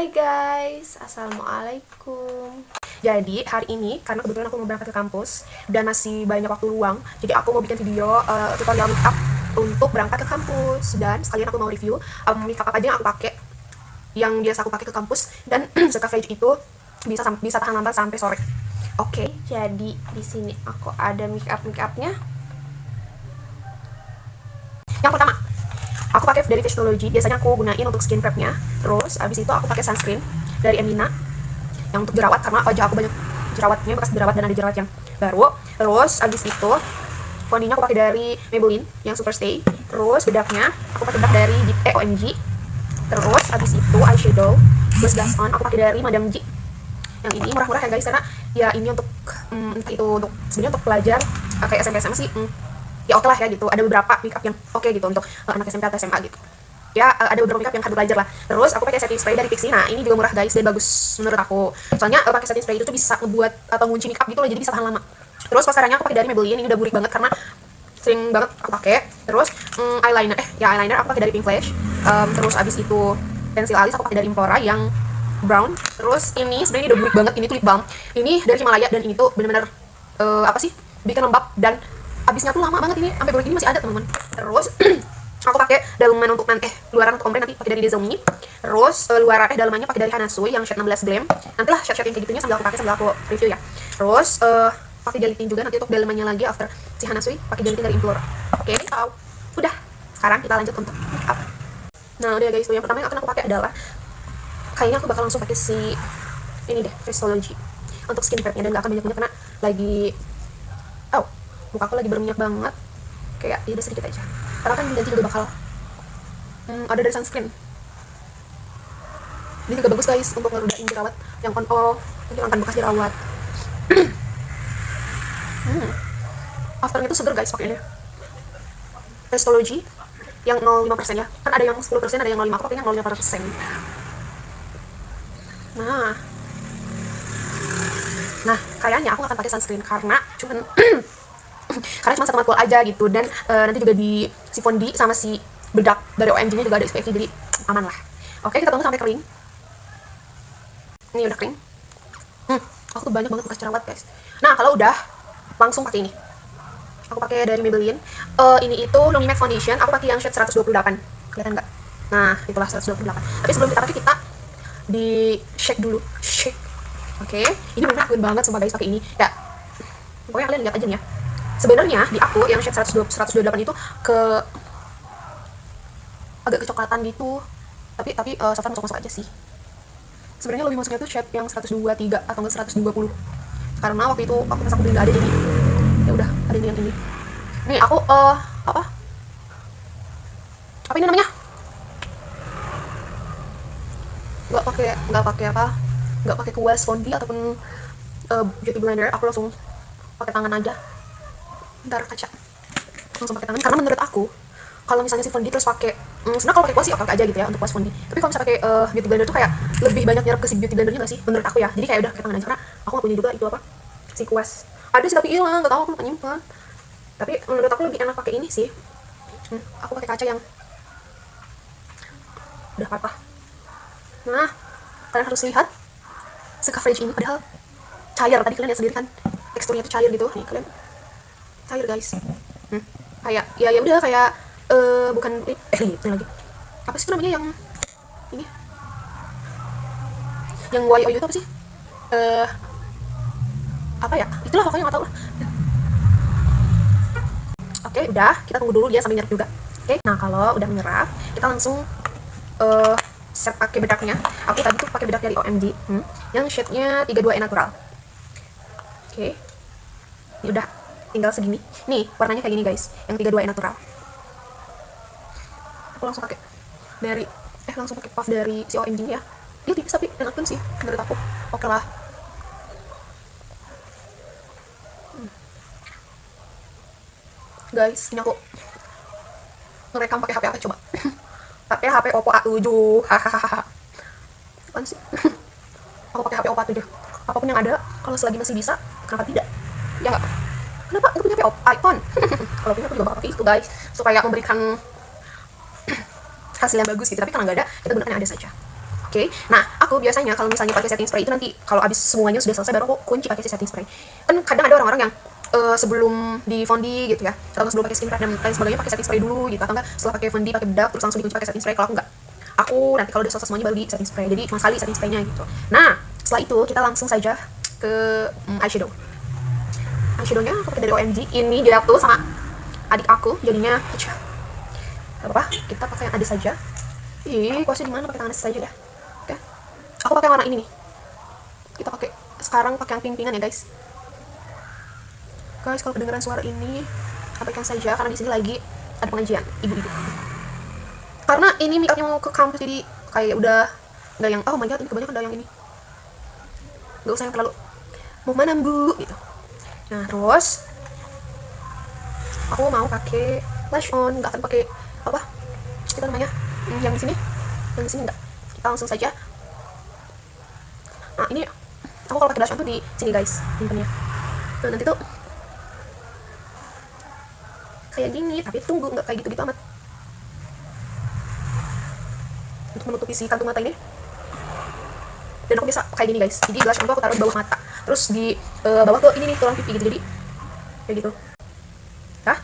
Hai guys, assalamualaikum. Jadi hari ini karena kebetulan aku mau berangkat ke kampus dan masih banyak waktu luang, jadi aku mau bikin video tutorial makeup untuk berangkat ke kampus. Dan sekalian aku mau review makeup apa aja yang aku pakai, yang biasa aku pakai ke kampus, dan coverage itu bisa tahan lama sampai sore. Oke, jadi di sini aku ada makeupnya. Yang pertama, aku pakai dari Fishnology, biasanya aku gunain untuk skin prepnya. Terus abis itu aku pakai sunscreen dari Emina yang untuk jerawat, karena wajah aku banyak jerawatnya, bekas jerawat dan ada jerawat yang baru. Terus abis itu foundingnya aku pakai dari Maybelline yang Super Stay. Terus bedaknya aku pakai bedak dari OMG. Terus abis itu eyeshadow plus blush on aku pakai dari Madame G. Yang ini murah-murah ya guys, karena ya ini untuk entah itu untuk sebenarnya untuk pelajar kayak SMP SMA sih ya oke lah ya gitu. Ada beberapa makeup yang oke gitu untuk anak SMP atau SMA gitu. Ya ada beberapa makeup yang harus belajar lah. Terus aku pakai setting spray dari Pixi. Nah ini juga murah guys dan bagus menurut aku. Soalnya pakai setting spray itu tuh bisa ngebuat atau ngunci makeup gitu loh, jadi bisa tahan lama. Terus mascaranya aku pakai dari Maybelline, ini udah burik banget karena sering banget aku pakai. Terus eyeliner aku pakai dari Pink Flash. Terus abis itu pensil alis aku pakai dari Impora yang brown. Terus ini sebenarnya udah burik banget, ini tuh lip balm. Ini dari Himalaya dan ini tuh bener-bener bikin lembab dan abisnya tuh lama banget, ini sampai burik ini masih ada teman-teman. Terus aku pakai daleman untuk luaran untuk ombre nanti pakai dari Dezomi. Terus dalemannya pakai dari Hanasui yang shade 16 Glam. Nantilah shade yang kayak gitunya sambil aku review ya. Terus pakai gel tint juga nanti untuk dalemannya lagi after si Hanasui pakai gel tint dari Implora. Oke, udah. Sekarang kita lanjut untuk makeup. Nah, udah guys, yang pertama yang akan aku pakai adalah kayaknya aku bakal langsung pakai si ini deh, Fishnology untuk skin prepnya, dan gak akan banyak-banyak karena lagi muka aku lagi berminyak banget, kayak ya udah sedikit aja karena kan nanti juga bakal ada dari sunscreen. Ini juga bagus guys untuk ngerudahin jerawat yang menghilangkan bekas jerawat. Afternya itu seger guys pakainya. Fishnology yang 0,5% ya, kan ada yang 10%, ada yang 0,5%, aku pakainya 0,5%. Nah kayaknya aku akan pakai sunscreen karena cuma satu matkul aja gitu, dan nanti juga di si fondi sama si bedak dari OMG nya juga ada SPF, jadi aman lah. Oke, kita tunggu sampai kering. Ini udah kering. Aku tuh banyak banget bekas jerawat guys. Nah kalau udah, langsung pakai ini. Aku pakai dari Maybelline. Ini itu Lumi Matte Foundation. Aku pakai yang shade 128. Kelihatan nggak? Nah itulah 128. Tapi sebelum kita pakai, kita di shake dulu. Shake. Oke, ini bener-bener banget sumpah guys pakai ini. Ya, pokoknya kalian lihat aja nih ya. Sebenarnya di aku yang shade 128 itu agak kecoklatan gitu, tapi so far masuk aja sih. Sebenarnya lebih masuknya tuh shade yang 123 atau enggak 120, karena waktu itu aku pas aku beli nggak ada, jadi ya udah ada yang ini. Nih aku apa ini namanya, nggak pakai kuas fondi ataupun beauty blender. Aku langsung pakai tangan aja. Bentar, kaca. Langsung pakai tangan karena menurut aku kalau misalnya si fondi terus pakai sebenarnya kalau pakai kuas sih oke aja gitu ya untuk kuas fondi, tapi kalau misalnya pakai beauty blender tuh kayak lebih banyak nyerap ke si beauty blendernya nggak sih menurut aku ya. Jadi kayak udah pakai tangan aja karena aku nggak punya juga itu si kuas. Ada sih tapi hilang, nggak tahu, aku lupa nyimpan. Tapi menurut aku lebih enak pakai ini sih. Aku pakai kaca yang udah patah. Nah kalian harus lihat coverage ini, padahal cair. Tadi kalian lihat sendiri kan teksturnya tuh cair gitu. Nih kalian, cair guys. Kayak ya udah kayak bukan ini lagi. Apa sih namanya yang ini? Yang YOU itu apa sih? Apa ya? Itulah pokoknya nggak tahu lah. Oke, udah, kita tunggu dulu dia sampai nyerap juga. Oke, nah kalau udah menyerap, kita langsung set pakai bedaknya. Aku tadi tuh pakai bedak dari OMG yang shade-nya 32E natural. Oke. Ini udah tinggal segini. Nih, warnanya kayak gini guys, yang 32E natural. Aku langsung pakai dari langsung pakai puff dari si OMG ya. Dia tipis tapi enakan sih menurut aku. Oke lah. Guys, ini aku ngerekam pakai HP apa coba? Pakai HP Oppo A7. Hahaha. Apaan sih? Aku pakai HP Oppo A7. Apapun yang ada, kalau selagi masih bisa, kenapa tidak? Ya nggak? Kenapa aku punya iPhone? Kalau punya aku juga pakai itu guys, supaya memberikan hasil yang bagus gitu. Tapi kalau nggak ada, kita gunakan yang ada saja. Oke. Nah, aku biasanya kalau misalnya pakai setting spray itu nanti kalau habis semuanya sudah selesai baru aku kunci pakai si setting spray. Kan kadang ada orang-orang yang sebelum di fondi gitu ya, atau sebelum pakai skin prep dan lain sebagainya pakai setting spray dulu gitu, atau enggak setelah pakai fondi pakai bedak terus langsung dikunci pakai setting spray. Kalau aku enggak, aku nanti kalau udah selesai semuanya baru di setting spray, jadi cuma sekali setting spraynya gitu. Nah, setelah itu kita langsung saja ke eyeshadownya aku pakai dari OMG. Ini jatuh sama adik aku jadinya gak apa, kita pakai yang ada saja. Kuasnya di mana, pakai tangan saja ya. Oke, aku pakai warna ini nih. Kita pakai sekarang pakai yang pink-pinkan ya guys. Guys, kalau kedengaran suara ini abaikan saja karena di sini lagi ada pengajian ibu-ibu. Karena ini make upnya mau ke kampus jadi kayak udah nggak yang oh my god ini kebanyakan ada yang ini. Nggak usah yang terlalu mau mana bu gitu. Nah terus aku mau pakai blush on, nggak akan pakai apa kita namanya yang di sini nggak. Kita langsung saja. Nah ini aku kalau pakai blush on tuh di sini guys simpennya. Nah nanti tuh kayak gini, tapi tunggu nggak kayak gitu-gitu amat. Untuk menutupi si kantung mata ini, dan aku bisa kayak gini guys. Jadi blush on tuh aku taruh di bawah mata, terus di bawah tuh ini nih tulang pipi gitu, jadi kayak gitu. Nah,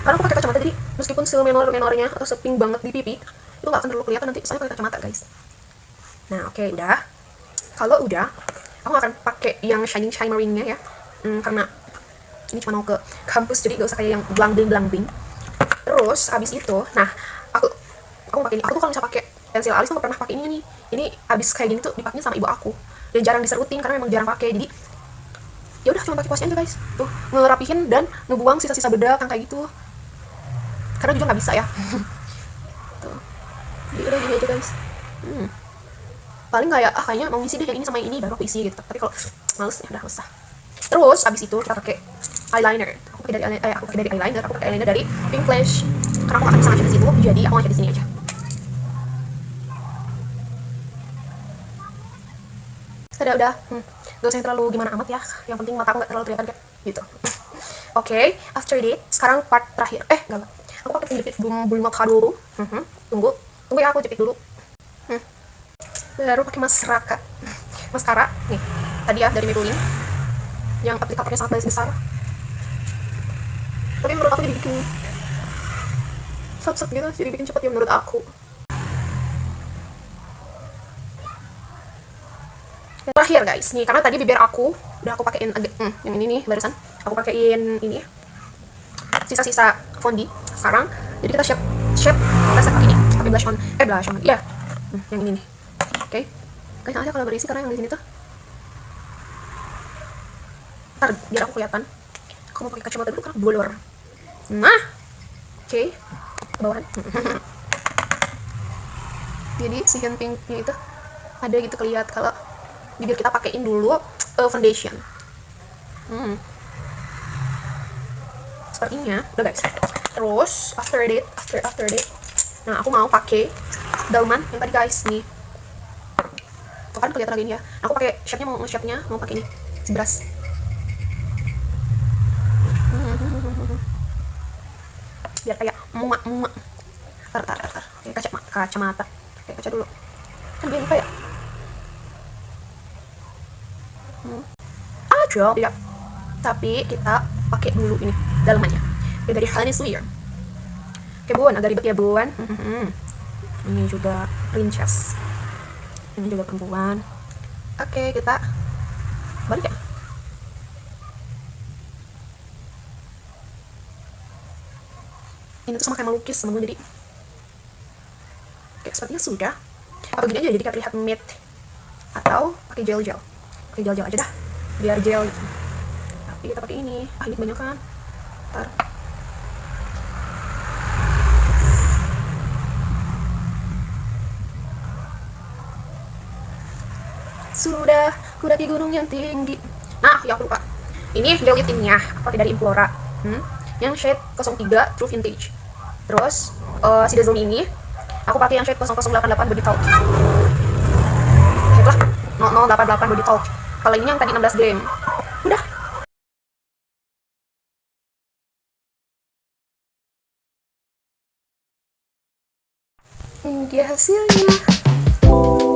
karena aku pakai kacamata jadi meskipun semenor-menornya atau seping banget di pipi itu nggak akan terlalu kelihatan nanti saya pakai kacamata guys. Nah oke, udah. Kalau udah, aku akan pakai yang shimmering-nya ya, karena ini cuma mau ke kampus jadi gak usah kayak yang blang-bling. Terus abis itu, nah aku pakai ini. Aku tuh kalau misalnya pakai pensil alis tuh gak pernah pakai ini nih. Ini abis kayak gini tuh dipakainya sama ibu aku dan jarang diserutin karena memang jarang pakai. Jadi ya udah cuma pakai kuasnya aja guys. Tuh ngerapihin dan ngebuang sisa-sisa bedak yang kayak gitu. Karena juga nggak bisa ya. Tuh. Jadi udah gini aja guys. Paling kayak kayaknya mau ngisi deh yang ini sama yang ini baru aku isi gitu. Tapi kalau males ya udah usah. Terus abis itu kita pakai eyeliner. Aku pakai dari eyeliner dari Pink Flash. Karena aku akan bisa ngaca di situ, jadi aku ngaca di sini aja. Udah. Gak usah yang terlalu gimana amat ya. Yang penting mata aku gak terlalu kelihatan kayak gitu. Oke, after that, sekarang part terakhir. Enggak. Aku pakai jepit bulu mata dulu. Tunggu ya, aku jepit dulu. Baru pakai maskara nih. Tadi ya dari Maybelline. Yang aplikatornya sangat besar. Tapi menurut aku jadi bikin sat gitu, jadi bikin cepat ya menurut aku. Terakhir guys, nih karena tadi bibir aku udah aku pakein yang ini nih barusan. Aku pakein ini sisa-sisa fondi sekarang. Jadi kita shape kita set pakai ini, pakai blush on ya. Yang ini nih. Oke. Guys, aja kalau berisi karena yang di sini tuh. Ntar biar aku kelihatan. Aku mau pakai kacamata dulu karena blur. Nah. Oke. Bawahan. Jadi si hint pinknya itu ada gitu kelihatan kalau bibir kita pakein dulu foundation. Sepertinya udah guys. Terus after that, nah aku mau pakai dauman yang tadi guys nih. Tuh kan kelihatan lagi ya. Aku pakai shape-nya mau pakai ini si brush. Biar kayak muak. Tar. Kacamata. Kayak kaca dulu. Kan biar kayak tidak. Tapi kita pakai dulu ini dalamannya. Ini dari Honey Swear. Oke bun, agak ribet ya bun. Ini juga princess. Ini juga perempuan. Oke, kita balik ya. Ini tuh sama kayak melukis teman-teman, jadi kayak sepertinya sudah. Apa gini aja jadi kayak terlihat matte. Atau pakai gel. Pakai gel aja dah. Biar gel gitu. Tapi kita pakai ini. Ini kebanyakan. Ntar. Sudah kudaki gunung yang tinggi. Nah, ya aku lupa. Ini gel tinnya. Aku pakai dari Implora. Yang shade 03 True Vintage. Terus si Dazzle ini aku pakai yang shade 0088 Body Talk. Itulah 0088 Body Talk. Kalau ini yang tadi 16 gram. Udah. Ini dia hasilnya. Bye.